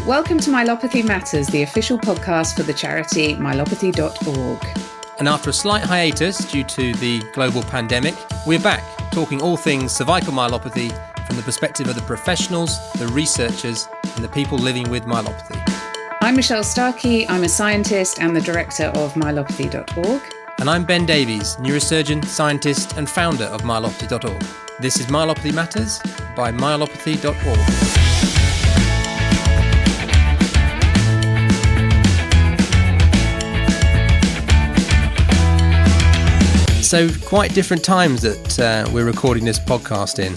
Welcome to Myelopathy Matters, the official podcast for the charity Myelopathy.org. And after a slight hiatus due to the global pandemic, we're back talking all things cervical myelopathy from the perspective of the professionals, the researchers, and the people living with myelopathy. I'm Michelle Starkey. I'm a scientist and the director of Myelopathy.org. And I'm Ben Davies, neurosurgeon, scientist, and founder of Myelopathy.org. This is Myelopathy Matters by Myelopathy.org. So quite different times that we're recording this podcast in.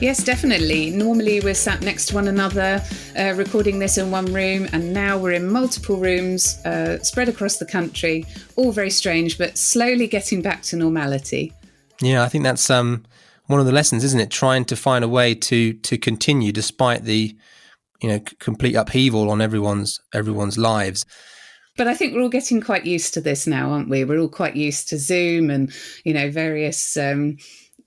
Yes, definitely. Normally we're sat next to one another, recording this in one room, and now we're in multiple rooms spread across the country. All very strange, but slowly getting back to normality. Yeah, I think that's one of the lessons, isn't it? Trying to find a way to continue despite the complete upheaval on everyone's lives. But I think we're all getting quite used to this now, aren't we? We're all quite used to Zoom and, various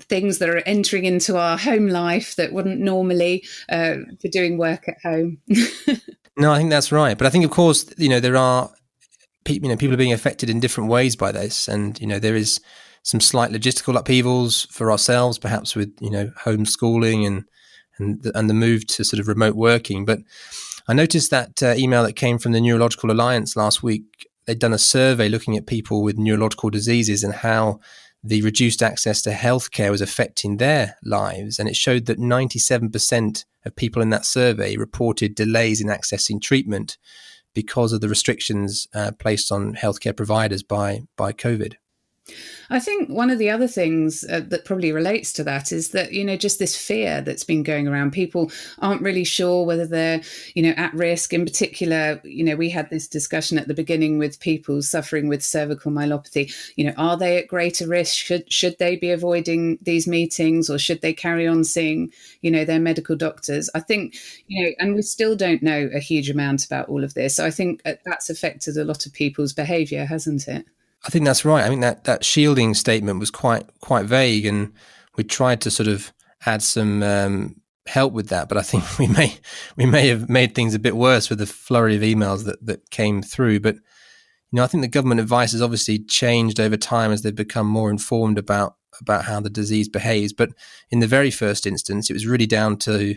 things that are entering into our home life that wouldn't normally for doing work at home. No, I think that's right. But I think, of course, there are people are being affected in different ways by this. And, there is some slight logistical upheavals for ourselves, perhaps with, homeschooling and the move to sort of remote working. But I noticed that email that came from the Neurological Alliance last week. They'd done a survey looking at people with neurological diseases and how the reduced access to healthcare was affecting their lives. And it showed that 97% of people in that survey reported delays in accessing treatment because of the restrictions placed on healthcare providers by COVID. I think one of the other things that probably relates to that is that, just this fear that's been going around. People aren't really sure whether they're, at risk. In particular, we had this discussion at the beginning with people suffering with cervical myelopathy. Are they at greater risk? Should they be avoiding these meetings, or should they carry on seeing, their medical doctors? I think, and we still don't know a huge amount about all of this. So I think that's affected a lot of people's behaviour, hasn't it? I think that's right. I mean, that shielding statement was quite vague, and we tried to sort of add some help with that. But I think we may have made things a bit worse with the flurry of emails that came through. But I think the government advice has obviously changed over time as they've become more informed about how the disease behaves. But in the very first instance, it was really down to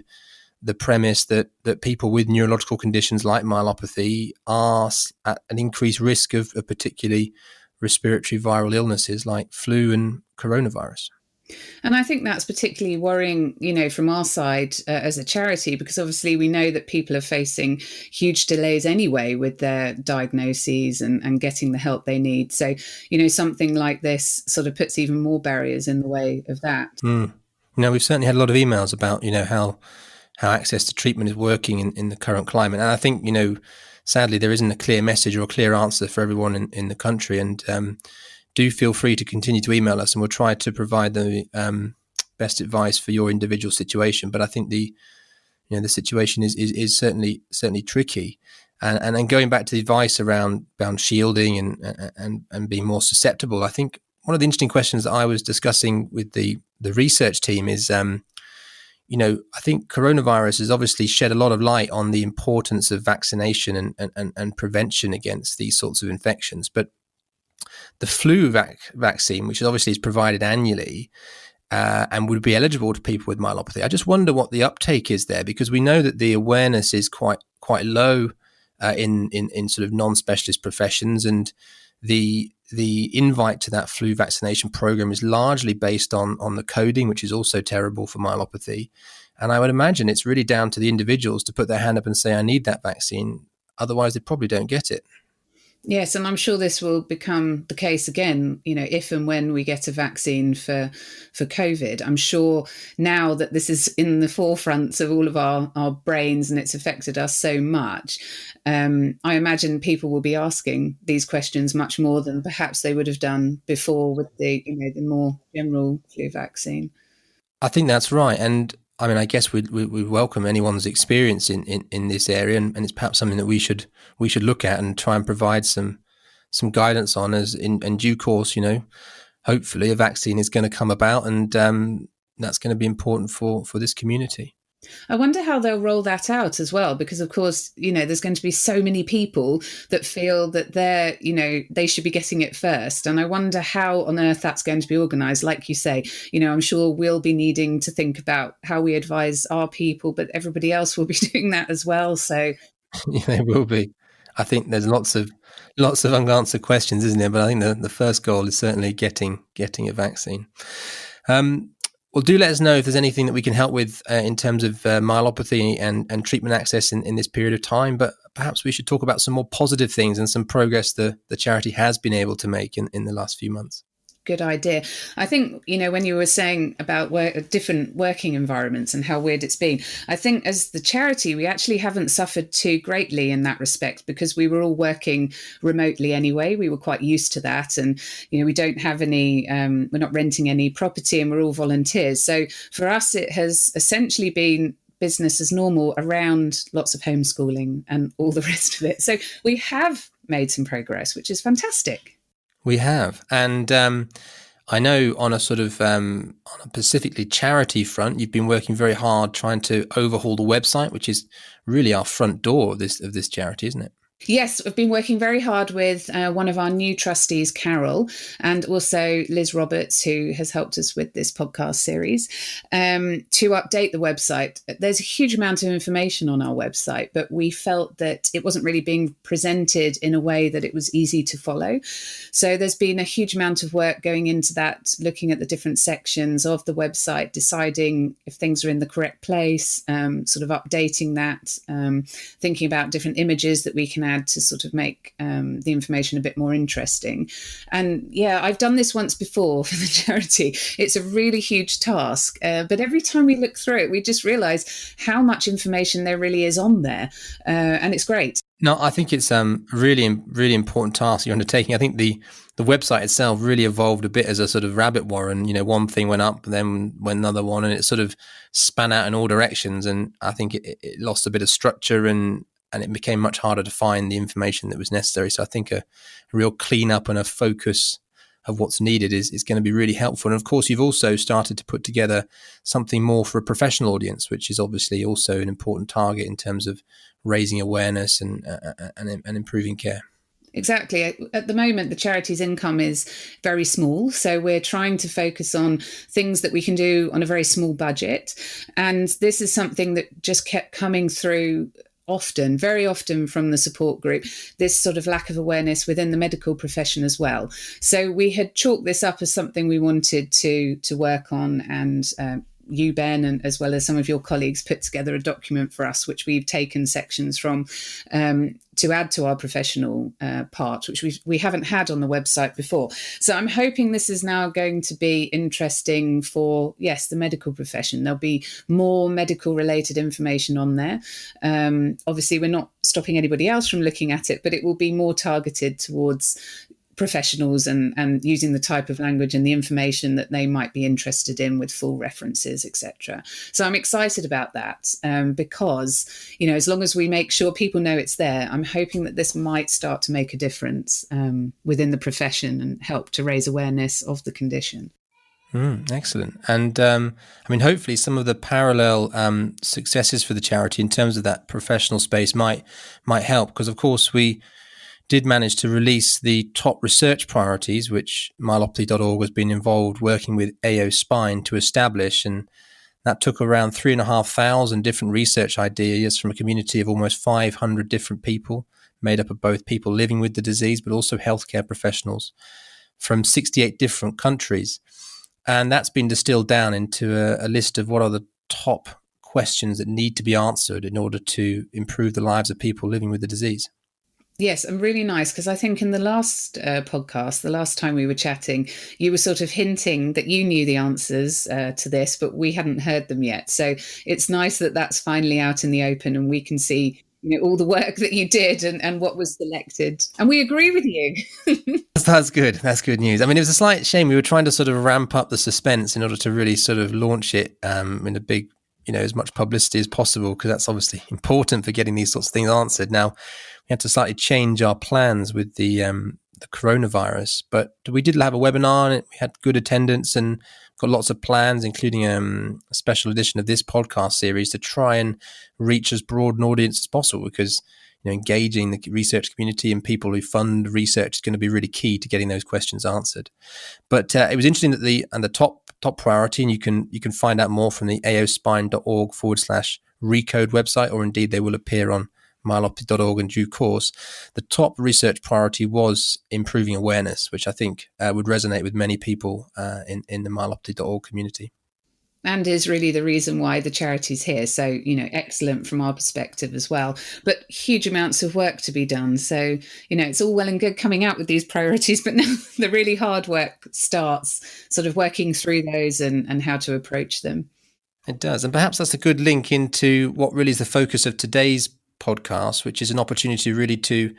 the premise that people with neurological conditions like myelopathy are at an increased risk of particularly respiratory viral illnesses like flu and coronavirus. And I think that's particularly worrying, from our side as a charity, because obviously we know that people are facing huge delays anyway with their diagnoses and getting the help they need. So, something like this sort of puts even more barriers in the way of that. We've certainly had a lot of emails about, how access to treatment is working in the current climate. And I think, sadly, there isn't a clear message or a clear answer for everyone in the country. And do feel free to continue to email us, and we'll try to provide the best advice for your individual situation. But I think the situation is certainly tricky. And going back to the advice around shielding and being more susceptible, I think one of the interesting questions that I was discussing with the research team is, I think coronavirus has obviously shed a lot of light on the importance of vaccination and prevention against these sorts of infections. But the flu vaccine, which obviously is provided annually and would be eligible to people with myelopathy, I just wonder what the uptake is there, because we know that the awareness is quite low in sort of non-specialist professions, and the invite to that flu vaccination program is largely based on the coding, which is also terrible for myelopathy. And I would imagine it's really down to the individuals to put their hand up and say, I need that vaccine. Otherwise, they probably don't get it. Yes, and I'm sure this will become the case again, if and when we get a vaccine for COVID. I'm sure now that this is in the forefront of all of our brains and it's affected us so much, I imagine people will be asking these questions much more than perhaps they would have done before with the more general flu vaccine. I think that's right. And I mean, I guess we welcome anyone's experience in this area, and it's perhaps something that we should look at and try and provide some guidance on as in due course. Hopefully a vaccine is going to come about, and that's going to be important for this community. I wonder how they'll roll that out as well, because of course, there's going to be so many people that feel that they should be getting it first. And I wonder how on earth that's going to be organized. Like you say, I'm sure we'll be needing to think about how we advise our people, but everybody else will be doing that as well. So Yeah, there will be. I think there's lots of unanswered questions, isn't there? But I think the first goal is certainly getting a vaccine. Well, do let us know if there's anything that we can help with in terms of myelopathy and treatment access in this period of time. But perhaps we should talk about some more positive things and some progress the charity has been able to make in the last few months. Good idea. I think, when you were saying about different working environments and how weird it's been, I think as the charity, we actually haven't suffered too greatly in that respect, because we were all working remotely anyway. We were quite used to that. And, we don't have any, we're not renting any property, and we're all volunteers. So for us, it has essentially been business as normal around lots of homeschooling and all the rest of it. So we have made some progress, which is fantastic. We have. And I know on a sort of on a specifically charity front, you've been working very hard trying to overhaul the website, which is really our front door of this charity, isn't it? Yes, I've been working very hard with one of our new trustees, Carol, and also Liz Roberts, who has helped us with this podcast series, to update the website. There's a huge amount of information on our website, but we felt that it wasn't really being presented in a way that it was easy to follow. So there's been a huge amount of work going into that, looking at the different sections of the website, deciding if things are in the correct place, sort of updating that, thinking about different images that we can add to sort of make the information a bit more interesting. And yeah, I've done this once before for the charity. It's a really huge task, but every time we look through it, we just realize how much information there really is on there, and it's great. No, I think it's really, really important task you're undertaking. I think the website itself really evolved a bit as a sort of rabbit warren. One thing went up, then went another one, and it sort of span out in all directions. And I think it lost a bit of structure, and it became much harder to find the information that was necessary. So I think a real cleanup and a focus of what's needed is going to be really helpful. And of course, you've also started to put together something more for a professional audience, which is obviously also an important target in terms of raising awareness and improving care. Exactly. At the moment, the charity's income is very small. So we're trying to focus on things that we can do on a very small budget. And this is something that just kept coming through very often from the support group, this sort of lack of awareness within the medical profession as well. So we had chalked this up as something we wanted to work on, and you, Ben, and as well as some of your colleagues, put together a document for us, which we've taken sections from to add to our professional part, which we haven't had on the website before. So I'm hoping this is now going to be interesting for, yes, the medical profession. There'll be more medical related information on there. Obviously, we're not stopping anybody else from looking at it, but it will be more targeted towards professionals and using the type of language and the information that they might be interested in, with full references, etc. So I'm excited about that, because, as long as we make sure people know it's there, I'm hoping that this might start to make a difference within the profession and help to raise awareness of the condition. Excellent. And hopefully some of the parallel successes for the charity in terms of that professional space might help, because of course we did manage to release the top research priorities, which Myelopathy.org has been involved working with AO Spine to establish. And that took around 3,500 different research ideas from a community of almost 500 different people, made up of both people living with the disease, but also healthcare professionals from 68 different countries. And that's been distilled down into a list of what are the top questions that need to be answered in order to improve the lives of people living with the disease. Yes, and really nice, because I think in the last podcast, the last time we were chatting, you were sort of hinting that you knew the answers to this, but we hadn't heard them yet. So it's nice that that's finally out in the open and we can see all the work that you did and what was selected. And we agree with you. That's good. That's good news. It was a slight shame. We were trying to sort of ramp up the suspense in order to really sort of launch it in a big, as much publicity as possible, because that's obviously important for getting these sorts of things answered. Now, we had to slightly change our plans with the coronavirus, but we did have a webinar and we had good attendance and got lots of plans, including a special edition of this podcast series, to try and reach as broad an audience as possible, because engaging the research community and people who fund research is going to be really key to getting those questions answered. But it was interesting that the top priority, and you can find out more from the aospine.org/recode website, or indeed they will appear on myelopathy.org in due course. The top research priority was improving awareness, which I think would resonate with many people in the myelopathy.org community. And is really the reason why the charity's here. So, excellent from our perspective as well, but huge amounts of work to be done. So, it's all well and good coming out with these priorities, but now the really hard work starts, sort of working through those and how to approach them. It does. And perhaps that's a good link into what really is the focus of today's podcast, which is an opportunity really to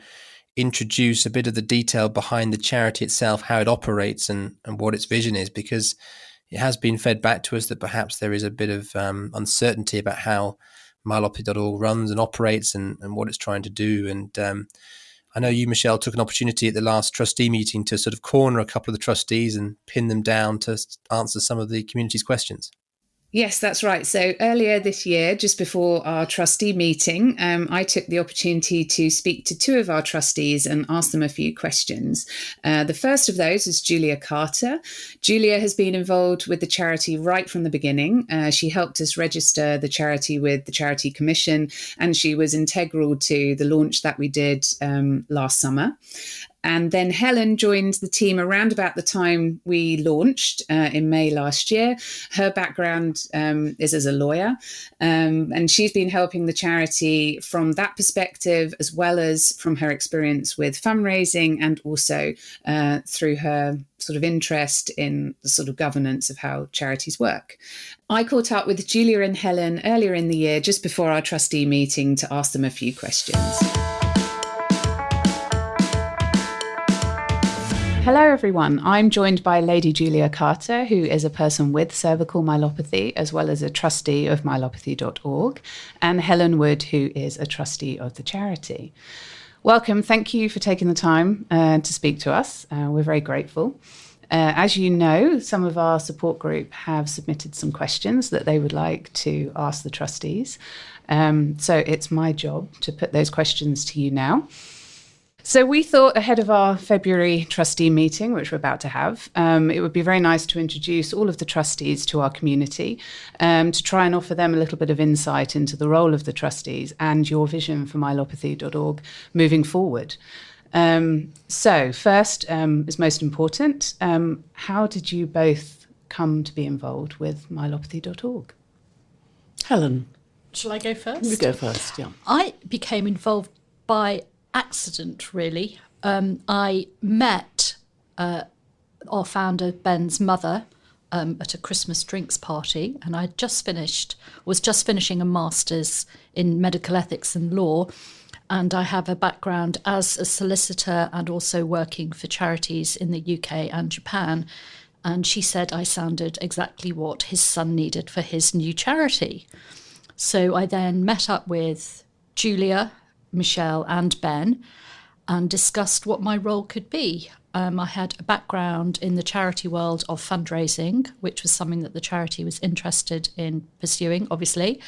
introduce a bit of the detail behind the charity itself, how it operates and what its vision is, because it has been fed back to us that perhaps there is a bit of uncertainty about how myelopathy.org runs and operates and what it's trying to do. And I know you, Michelle, took an opportunity at the last trustee meeting to sort of corner a couple of the trustees and pin them down to answer some of the community's questions. Yes, that's right. So earlier this year, just before our trustee meeting, I took the opportunity to speak to two of our trustees and ask them a few questions. The first of those is Julia Carter. Julia has been involved with the charity right from the beginning. She helped us register the charity with the Charity Commission, and she was integral to the launch that we did last summer. And then Helen joined the team around about the time we launched in May last year. Her background is as a lawyer, and she's been helping the charity from that perspective, as well as from her experience with fundraising and also through her sort of interest in the sort of governance of how charities work. I caught up with Julia and Helen earlier in the year, just before our trustee meeting, to ask them a few questions. Hello, everyone. I'm joined by Lady Julia Carter, who is a person with cervical myelopathy, as well as a trustee of Myelopathy.org, and Helen Wood, who is a trustee of the charity. Welcome. Thank you for taking the time to speak to us. We're very grateful. As you know, some of our support group have submitted some questions that they would like to ask the trustees. So it's my job to put those questions to you now. So we thought ahead of our February trustee meeting, which we're about to have, it would be very nice to introduce all of the trustees to our community, to try and offer them a little bit of insight into the role of the trustees and your vision for myelopathy.org moving forward. So first is most important, how did you both come to be involved with myelopathy.org? Helen. Shall I go first? You go first, yeah. I became involved by accident, really. I met our founder, Ben's mother, at a Christmas drinks party, and was just finishing a master's in medical ethics and law, and I have a background as a solicitor and also working for charities in the UK and Japan. And she said I sounded exactly what his son needed for his new charity. So I then met up with Julia, Michelle and Ben and discussed what my role could be. I had a background in the charity world of fundraising, which was something that the charity was interested in pursuing, obviously.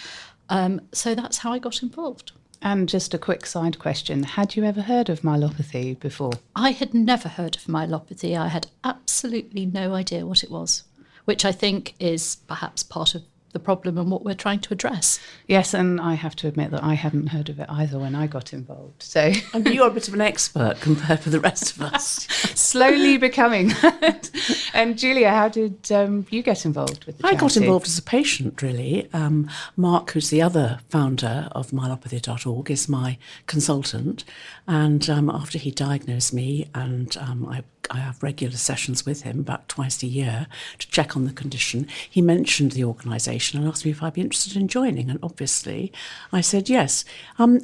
So that's how I got involved. And just a quick side question, had you ever heard of myelopathy before? I had never heard of myelopathy. I had absolutely no idea what it was, which I think is perhaps part of the problem and what we're trying to address. Yes, and I have to admit that I hadn't heard of it either when I got involved. So And you're a bit of an expert compared with the rest of us. Slowly becoming. And Julia, how did you get involved with the charity? I got involved as a patient, really. Mark, who's the other founder of Myelopathy.org, is my consultant. And after he diagnosed me, and I have regular sessions with him about twice a year to check on the condition, he mentioned the organisation and asked me if I'd be interested in joining. And obviously I said yes.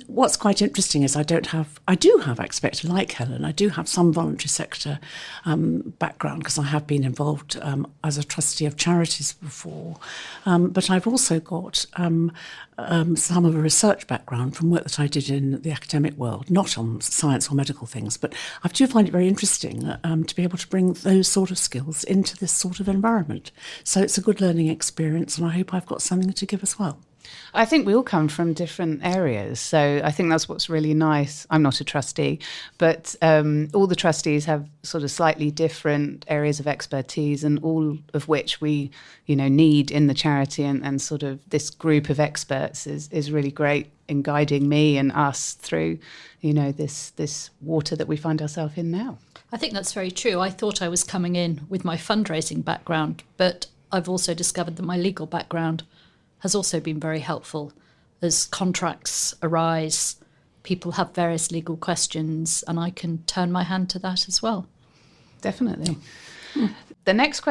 What's quite interesting is I do have, I expect, like Helen, I do have some voluntary sector background because I have been involved as a trustee of charities before. But I've also got some of a research background from work that I did in the academic world, not on science or medical things, but I do find it very interesting. to be able to bring those sort of skills into this sort of environment. So it's a good learning experience, and I hope I've got something to give as well. I think we all come from different areas, so I think that's what's really nice. I'm not a trustee, but all the trustees have sort of slightly different areas of expertise, and all of which we, need in the charity, and sort of this group of experts is really great in guiding me and us through, this water that we find ourselves in now. I think that's very true. I thought I was coming in with my fundraising background, but I've also discovered that my legal background has also been very helpful. As contracts arise, people have various legal questions, and I can turn my hand to that as well. Definitely. The next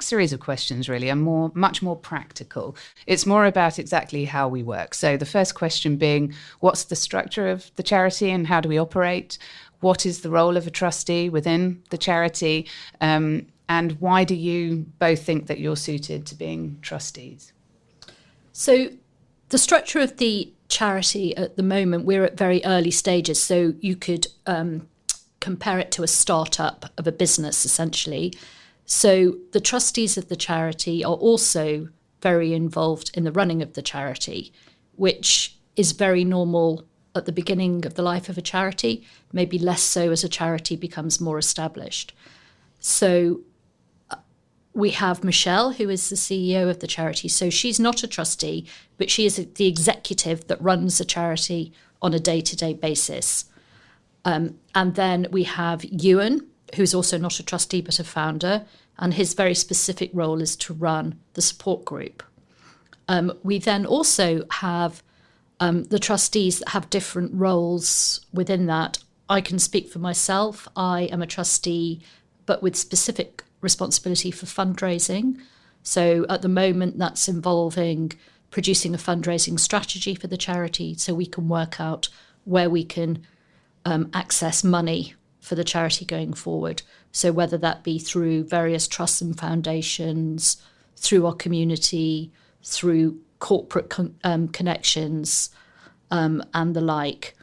series of questions really are much more practical. It's more about exactly how we work. So the first question being, what's the structure of the charity and how do we operate? What is the role of a trustee within the charity? And why do you both think that you're suited to being trustees? So the structure of the charity at the moment, we're at very early stages. So you could compare it to a startup of a business, essentially. So the trustees of the charity are also very involved in the running of the charity, which is very normal at the beginning of the life of a charity, maybe less so as a charity becomes more established. So we have Michelle, who is the CEO of the charity. So she's not a trustee, but she is the executive that runs the charity on a day-to-day basis. And then we have Ewan, who's also not a trustee but a founder, and his very specific role is to run the support group. We then also have the trustees that have different roles within that. I can speak for myself. I am a trustee, but with specific responsibility for fundraising. So at the moment, that's involving producing a fundraising strategy for the charity so we can work out where we can access money for the charity going forward. So whether that be through various trusts and foundations, through our community, through corporate connections, and the like.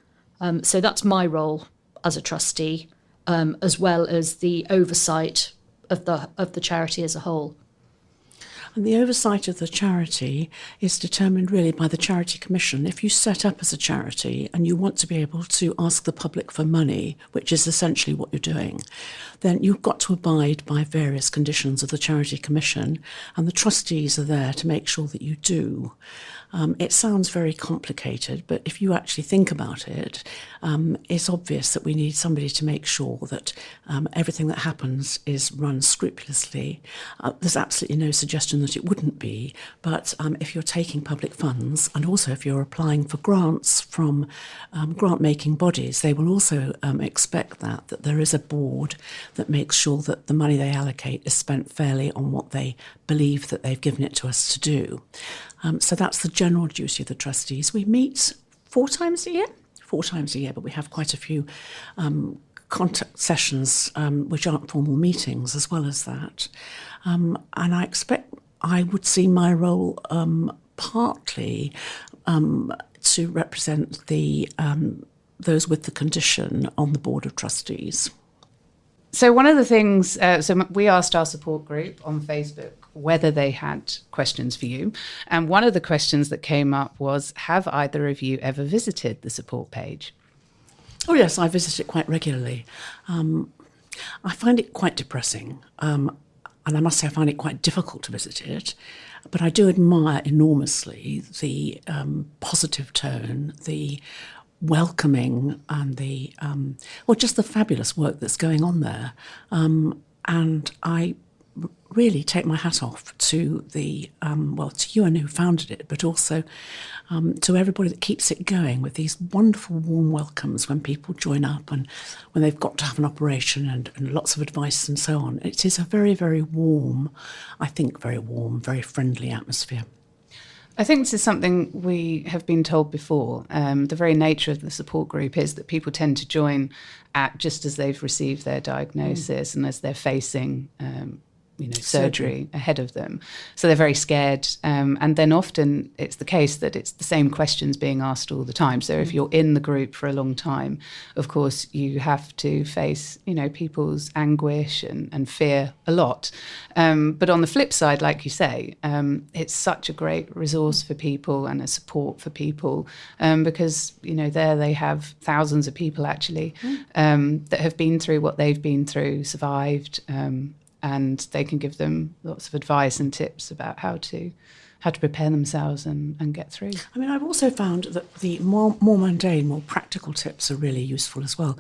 So that's my role as a trustee, as well as the oversight of the charity as a whole. And the oversight of the charity is determined really by the Charity Commission. If you set up as a charity and you want to be able to ask the public for money, which is essentially what you're doing, then you've got to abide by various conditions of the Charity Commission, and the trustees are there to make sure that you do. It sounds very complicated, but if you actually think about it, it's obvious that we need somebody to make sure that everything that happens is run scrupulously. There's absolutely no suggestion that it wouldn't be, but if you're taking public funds, and also if you're applying for grants from grant-making bodies, they will also expect that there is a board that makes sure that the money they allocate is spent fairly on what they believe that they've given it to us to do. So that's the general duty of the trustees. We meet 4 times a year, but we have quite a few contact sessions, which aren't formal meetings, as well as that. And I expect I would see my role partly to represent those with the condition on the board of trustees. So one of the things, so we asked our support group on Facebook whether they had questions for you. And one of the questions that came up was, have either of you ever visited the support page? Oh yes, I visit it quite regularly. I find it quite depressing. And I must say I find it quite difficult to visit it. But I do admire enormously the positive tone, the welcoming, and the just the fabulous work that's going on there. And I really take my hat off to to Ewan, who founded it, but also to everybody that keeps it going with these wonderful warm welcomes when people join up and when they've got to have an operation and lots of advice and so on. It is a very, very warm, very friendly atmosphere. I think this is something we have been told before. The very nature of the support group is that people tend to join at just as they've received their diagnosis and as they're facing surgery ahead of them. So they're very scared. And then often it's the case that it's the same questions being asked all the time. So if you're in the group for a long time, of course, you have to face, people's anguish and fear a lot. But on the flip side, like you say, it's such a great resource for people and a support for people because, there they have thousands of people actually that have been through what they've been through, survived, and they can give them lots of advice and tips about how to prepare themselves and get through. I mean, I've also found that the more mundane, more practical tips are really useful as well.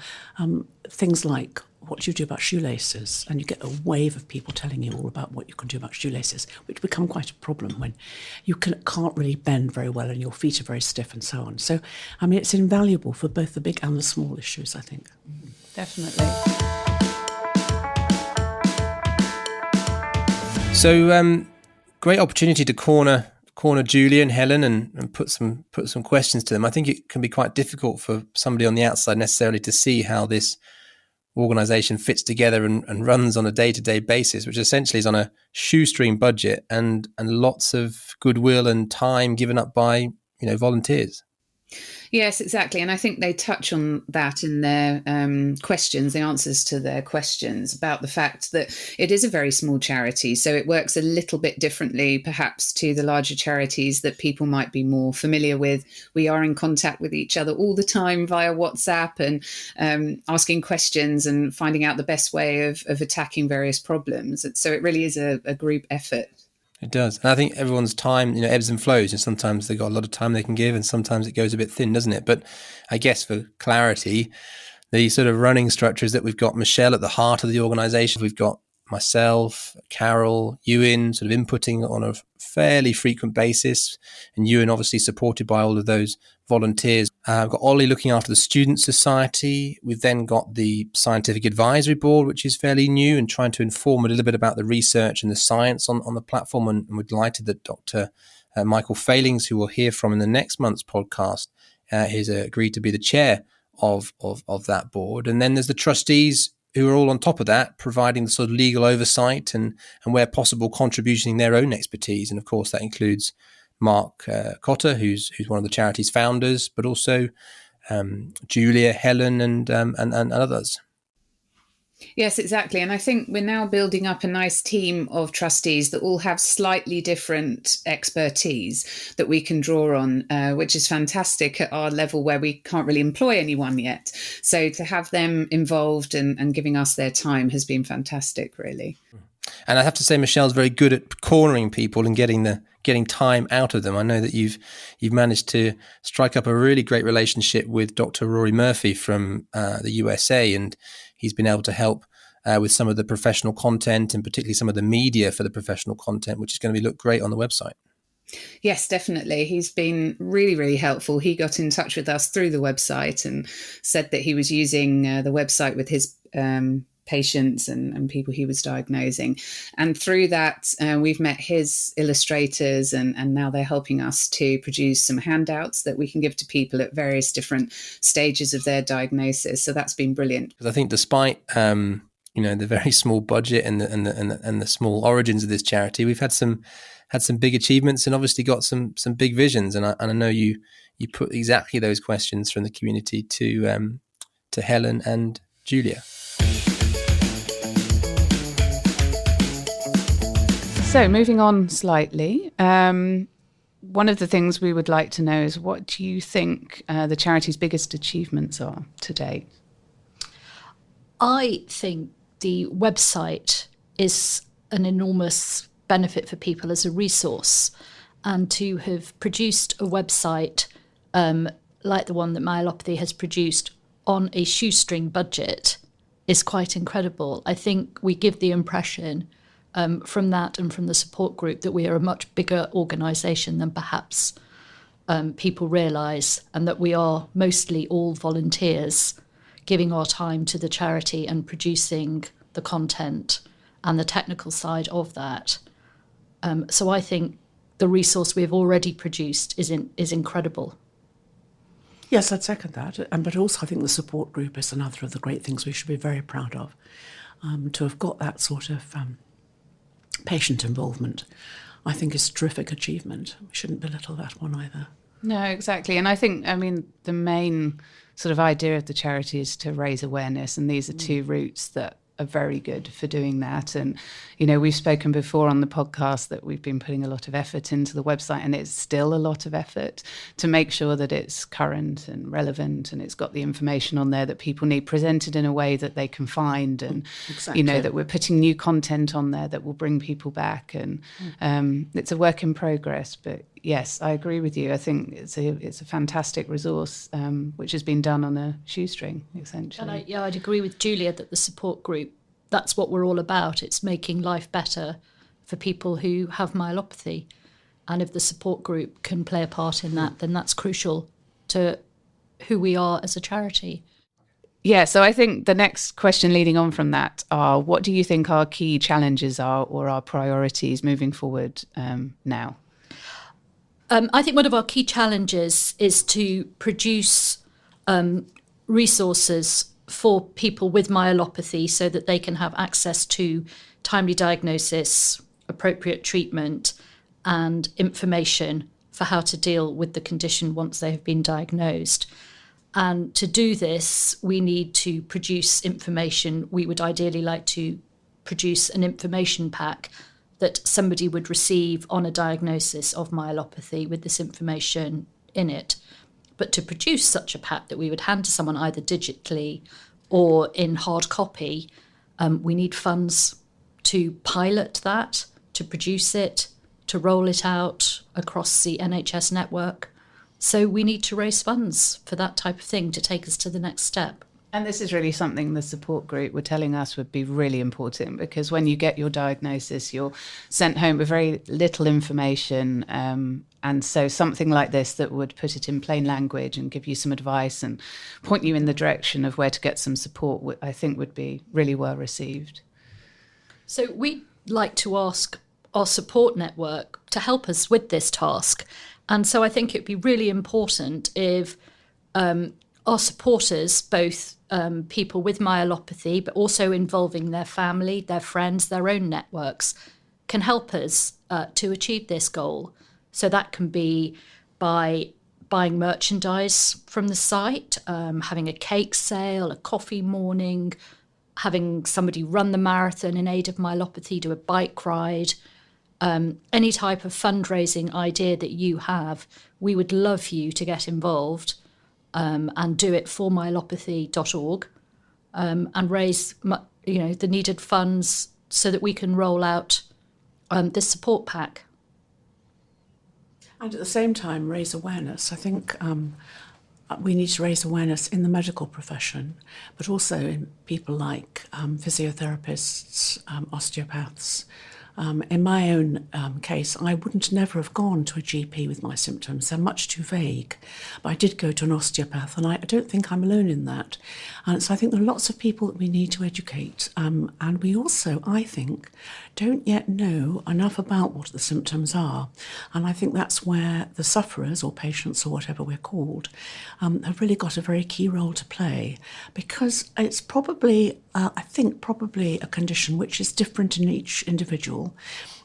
Things like what do you do about shoelaces? And you get a wave of people telling you all about what you can do about shoelaces, which become quite a problem when you can't really bend very well and your feet are very stiff and so on. So, I mean, it's invaluable for both the big and the small issues, I think. Definitely. So, great opportunity to corner Julia and Helen and put some questions to them. I think it can be quite difficult for somebody on the outside necessarily to see how this organisation fits together and runs on a day-to-day basis, which essentially is on a shoestring budget and lots of goodwill and time given up by volunteers. Yes, exactly. And I think they touch on that in their questions, the answers to their questions about the fact that it is a very small charity. So it works a little bit differently, perhaps, to the larger charities that people might be more familiar with. We are in contact with each other all the time via WhatsApp and asking questions and finding out the best way of attacking various problems. So it really is a group effort. It does. And I think everyone's time, ebbs and flows. And sometimes they've got a lot of time they can give and sometimes it goes a bit thin, doesn't it? But I guess for clarity, the sort of running structure is that we've got Michelle at the heart of the organisation. We've got myself, Carol, Ewan sort of inputting on a fairly frequent basis. And Ewan obviously supported by all of those volunteers. We've got Ollie looking after the Student Society. We've then got the Scientific Advisory Board, which is fairly new and trying to inform a little bit about the research and the science on the platform. And we're delighted that Dr. Michael Failings, who we'll hear from in the next month's podcast, has agreed to be the chair of that board. And then there's the trustees who are all on top of that, providing the sort of legal oversight and where possible contributing their own expertise. And of course, that includes Mark Cotter, who's one of the charity's founders, but also Julia, Helen, and others. Yes, exactly. And I think we're now building up a nice team of trustees that all have slightly different expertise that we can draw on, which is fantastic at our level where we can't really employ anyone yet. So to have them involved and giving us their time has been fantastic, really. And I have to say, Michelle's very good at cornering people and getting time out of them. I know that you've managed to strike up a really great relationship with Dr. Rory Murphy from the USA, and he's been able to help with some of the professional content and particularly some of the media for the professional content, which is going to look great on the website. Yes, definitely. He's been really, really helpful. He got in touch with us through the website and said that he was using the website with his patients and people he was diagnosing. And through that, we've met his illustrators and now they're helping us to produce some handouts that we can give to people at various different stages of their diagnosis. So that's been brilliant. Because I think despite the very small budget and the small origins of this charity, we've had some big achievements and obviously got some big visions. And I know you put exactly those questions from the community to Helen and Julia. So moving on slightly, one of the things we would like to know is what do you think the charity's biggest achievements are to date? I think the website is an enormous benefit for people as a resource, and to have produced a website like the one that Myelopathy has produced on a shoestring budget is quite incredible. I think we give the impression from that and from the support group that we are a much bigger organisation than perhaps people realise, and that we are mostly all volunteers giving our time to the charity and producing the content and the technical side of that. So I think the resource we have already produced is incredible. Yes, I'd second that. But also I think the support group is another of the great things we should be very proud of, to have got that sort of patient involvement, I think is a terrific achievement. We shouldn't belittle that one either. No, exactly. And I think, the main sort of idea of the charity is to raise awareness. And these are two routes that are very good for doing that. And, we've spoken before on the podcast that we've been putting a lot of effort into the website, and it's still a lot of effort to make sure that it's current and relevant, and it's got the information on there that people need presented in a way that they can find, and, exactly. That we're putting new content on there that will bring people back. And it's a work in progress. But yes, I agree with you. I think it's a fantastic resource, which has been done on a shoestring, essentially. And I'd agree with Julia that the support group, that's what we're all about. It's making life better for people who have myelopathy. And if the support group can play a part in that, then that's crucial to who we are as a charity. Yeah, so I think the next question leading on from that are, what do you think our key challenges are, or our priorities moving forward now? I think one of our key challenges is to produce resources for people with myelopathy so that they can have access to timely diagnosis, appropriate treatment, and information for how to deal with the condition once they have been diagnosed. And to do this, we need to produce information. We would ideally like to produce an information pack that somebody would receive on a diagnosis of myelopathy with this information in it. But to produce such a pack that we would hand to someone either digitally or in hard copy, we need funds to pilot that, to produce it, to roll it out across the NHS network. So we need to raise funds for that type of thing to take us to the next step. And this is really something the support group were telling us would be really important, because when you get your diagnosis, you're sent home with very little information. And so something like this that would put it in plain language and give you some advice and point you in the direction of where to get some support, I think would be really well received. So we'd like to ask our support network to help us with this task. And so I think it'd be really important if our supporters, both people with myelopathy, but also involving their family, their friends, their own networks, can help us to achieve this goal. So that can be by buying merchandise from the site, having a cake sale, a coffee morning, having somebody run the marathon in aid of myelopathy, do a bike ride, any type of fundraising idea that you have. We would love you to get involved and do it for Myelopathy.org and raise the needed funds so that we can roll out this support pack. And at the same time, raise awareness. I think we need to raise awareness in the medical profession, but also in people like physiotherapists, osteopaths. In my own case, I wouldn't never have gone to a GP with my symptoms. They're much too vague. But I did go to an osteopath, and I don't think I'm alone in that. And so I think there are lots of people that we need to educate. And we also, I think, don't yet know enough about what the symptoms are. And I think that's where the sufferers, or patients, or whatever we're called, have really got a very key role to play, because it's probably, I think, probably a condition which is different in each individual.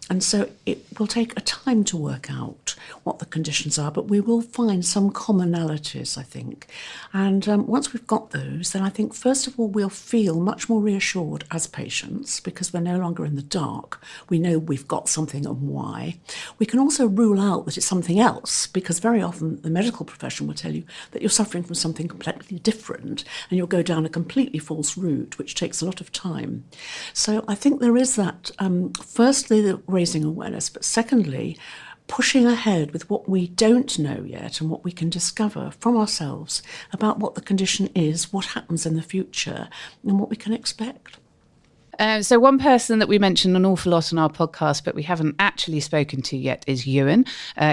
And so it will take a time to work out what the conditions are, but we will find some commonalities, I think. And once we've got those, then I think, first of all, we'll feel much more reassured as patients, because we're no longer in the dark. We know we've got something and why. We can also rule out that it's something else, because very often the medical profession will tell you that you're suffering from something completely different, and you'll go down a completely false route, which takes a lot of time. So I think there is that, firstly, the raising awareness, but secondly, pushing ahead with what we don't know yet and what we can discover from ourselves about what the condition is, what happens in the future, and what we can expect. So one person that we mentioned an awful lot on our podcast, but we haven't actually spoken to yet, is Ewan.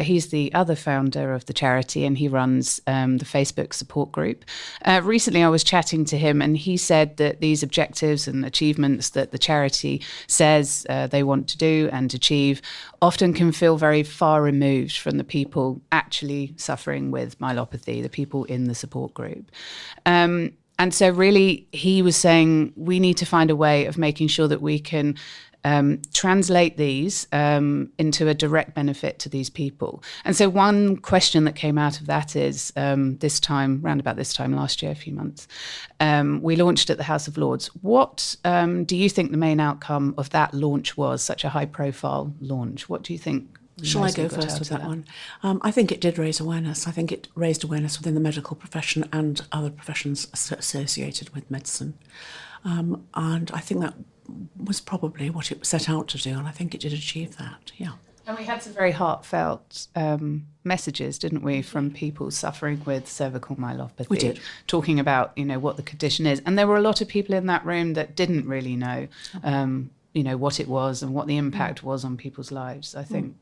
He's the other founder of the charity, and he runs the Facebook support group. Recently, I was chatting to him, and he said that these objectives and achievements that the charity says they want to do and achieve often can feel very far removed from the people actually suffering with myelopathy, the people in the support group. And so really, he was saying we need to find a way of making sure that we can translate these into a direct benefit to these people. And so one question that came out of that is round about this time last year, a few months, we launched at the House of Lords. What do you think the main outcome of that launch was, such a high-profile launch? What do you think? Shall I go first with that one? I think it did raise awareness. I think it raised awareness within the medical profession and other professions associated with medicine. And I think that was probably what it set out to do, and I think it did achieve that, yeah. And we had some very heartfelt messages, didn't we, from people suffering with cervical myelopathy. We did. Talking about, what the condition is. And there were a lot of people in that room that didn't really know, what it was and what the impact was on people's lives. I think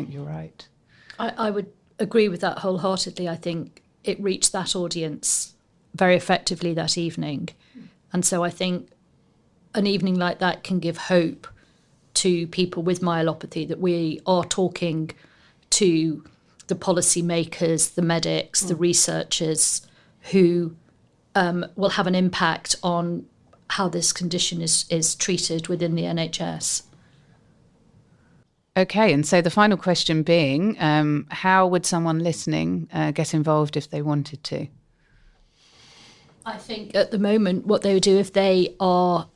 you're right. I would agree with that wholeheartedly. I think it reached that audience very effectively that evening. And so I think an evening like that can give hope to people with myelopathy, that we are talking to the policymakers, the medics, the researchers who will have an impact on how this condition is treated within the NHS. Okay, and so the final question being, how would someone listening get involved if they wanted to? I think at the moment what they would do if they are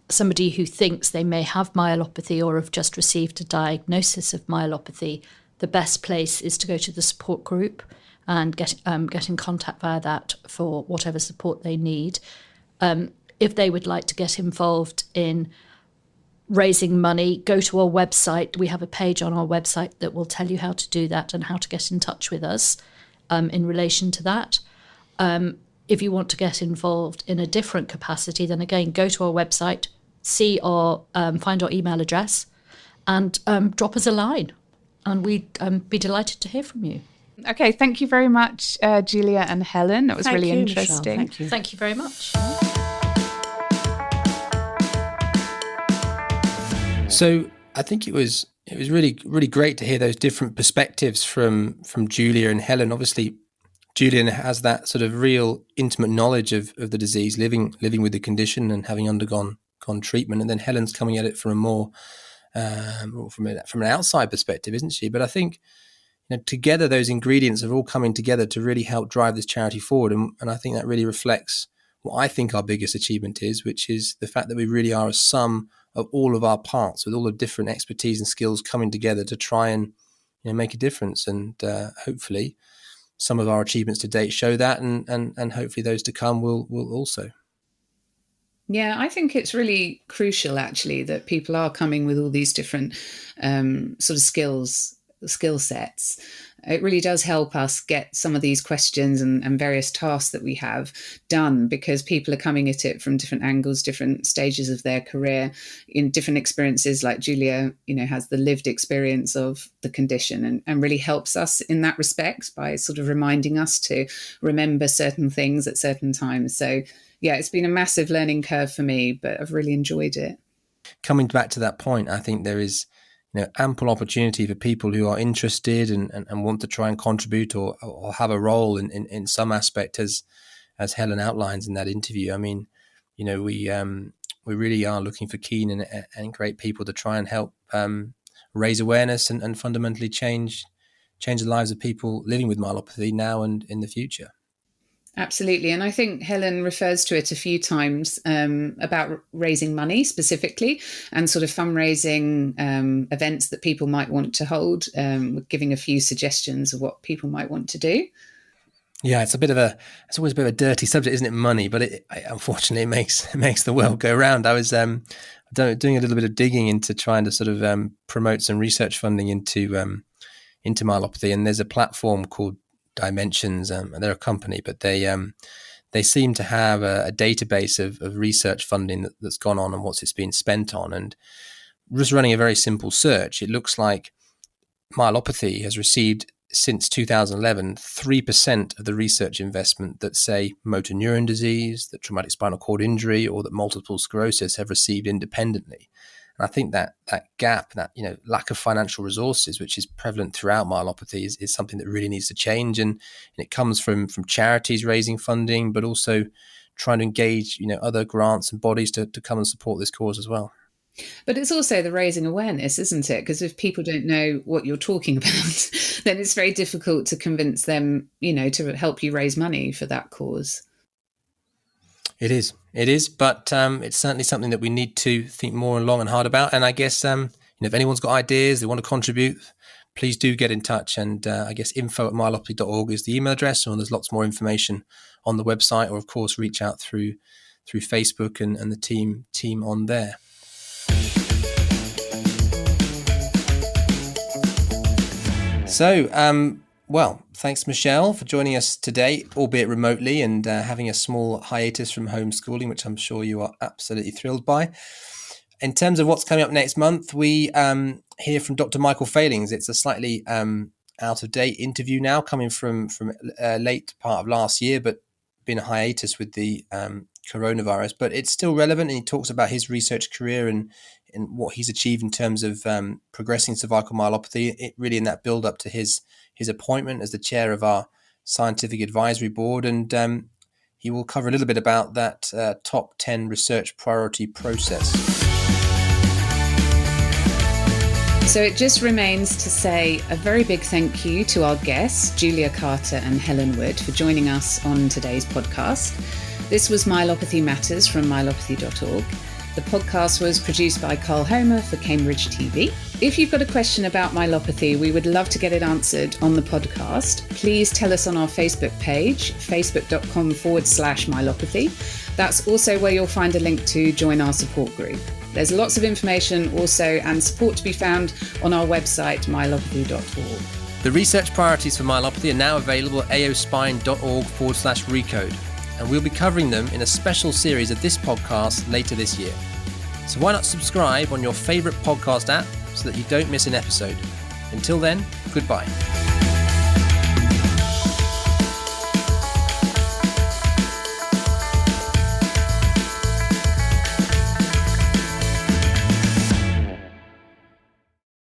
somebody who thinks they may have myelopathy or have just received a diagnosis of myelopathy, the best place is to go to the support group and get in contact via that for whatever support they need. If they would like to get involved in raising money, go to our website. We have a page on our website that will tell you how to do that and how to get in touch with us in relation to that. If you want to get involved in a different capacity, then again, go to our website, find our email address, and drop us a line. And we'd be delighted to hear from you. Okay, thank you very much, Julia and Helen. That was really interesting. Michelle. Thank you. Thank you very much. So I think it was really, really great to hear those different perspectives from Julia and Helen. Obviously, Julian has that sort of real intimate knowledge of the disease, living with the condition and having undergone treatment. And then Helen's coming at it from a more from an outside perspective, isn't she? But I think together those ingredients are all coming together to really help drive this charity forward. And I think that really reflects what I think our biggest achievement is, which is the fact that we really are a sum of all of our parts, with all the different expertise and skills coming together to try and make a difference. And hopefully some of our achievements to date show that, and hopefully those to come will also. Yeah, I think it's really crucial, actually, that people are coming with all these different sort of skill sets. It really does help us get some of these questions and various tasks that we have done, because people are coming at it from different angles, different stages of their career, in different experiences. Like Julia, has the lived experience of the condition and really helps us in that respect by sort of reminding us to remember certain things at certain times. So yeah, it's been a massive learning curve for me, but I've really enjoyed it. Coming back to that point, I think there is ample opportunity for people who are interested and want to try and contribute or have a role in some aspect, as Helen outlines in that interview. I mean, we really are looking for keen and great people to try and help raise awareness and fundamentally change the lives of people living with myelopathy now and in the future. Absolutely. And I think Helen refers to it a few times about raising money specifically, and sort of fundraising events that people might want to hold, giving a few suggestions of what people might want to do. Yeah, it's always a bit of a dirty subject, isn't it? Money, but unfortunately it makes the world go round. I was doing a little bit of digging into trying to sort of promote some research funding into myelopathy, and there's a platform called Dimensions, and they're a company, but they seem to have a database of research funding that's gone on and what it's been spent on. And just running a very simple search, it looks like myelopathy has received, since 2011, 3% of the research investment that, say, motor neuron disease, that traumatic spinal cord injury, or that multiple sclerosis have received independently. And I think that gap, that lack of financial resources, which is prevalent throughout myelopathy, is something that really needs to change. And it comes from charities raising funding, but also trying to engage other grants and bodies to come and support this cause as well. But it's also the raising awareness, isn't it? Because if people don't know what you're talking about, then it's very difficult to convince them, to help you raise money for that cause. It is, but it's certainly something that we need to think more and long and hard about. And I guess, if anyone's got ideas, they want to contribute, please do get in touch. And I guess info@myelopathy.org is the email address, or there's lots more information on the website, or of course, reach out through Facebook and the team on there. So, thanks, Michelle, for joining us today, albeit remotely, and having a small hiatus from homeschooling, which I'm sure you are absolutely thrilled by. In terms of what's coming up next month, we hear from Dr. Michael Failings. It's a slightly out-of-date interview now, coming from late part of last year, but been a hiatus with the coronavirus. But it's still relevant, and he talks about his research career and what he's achieved in terms of progressing cervical myelopathy, it really in that build-up to his appointment as the chair of our scientific advisory board. And he will cover a little bit about that top 10 research priority process. So it just remains to say a very big thank you to our guests, Julia Carter and Helen Wood, for joining us on today's podcast. This was Myelopathy Matters from Myelopathy.org. The podcast was produced by Carl Homer for Cambridge TV. If you've got a question about myelopathy, we would love to get it answered on the podcast. Please tell us on our Facebook page, facebook.com/myelopathy. That's also where you'll find a link to join our support group. There's lots of information also and support to be found on our website, myelopathy.org. The research priorities for myelopathy are now available at aospine.org/recode. And we'll be covering them in a special series of this podcast later this year. So why not subscribe on your favourite podcast app so that you don't miss an episode? Until then, goodbye.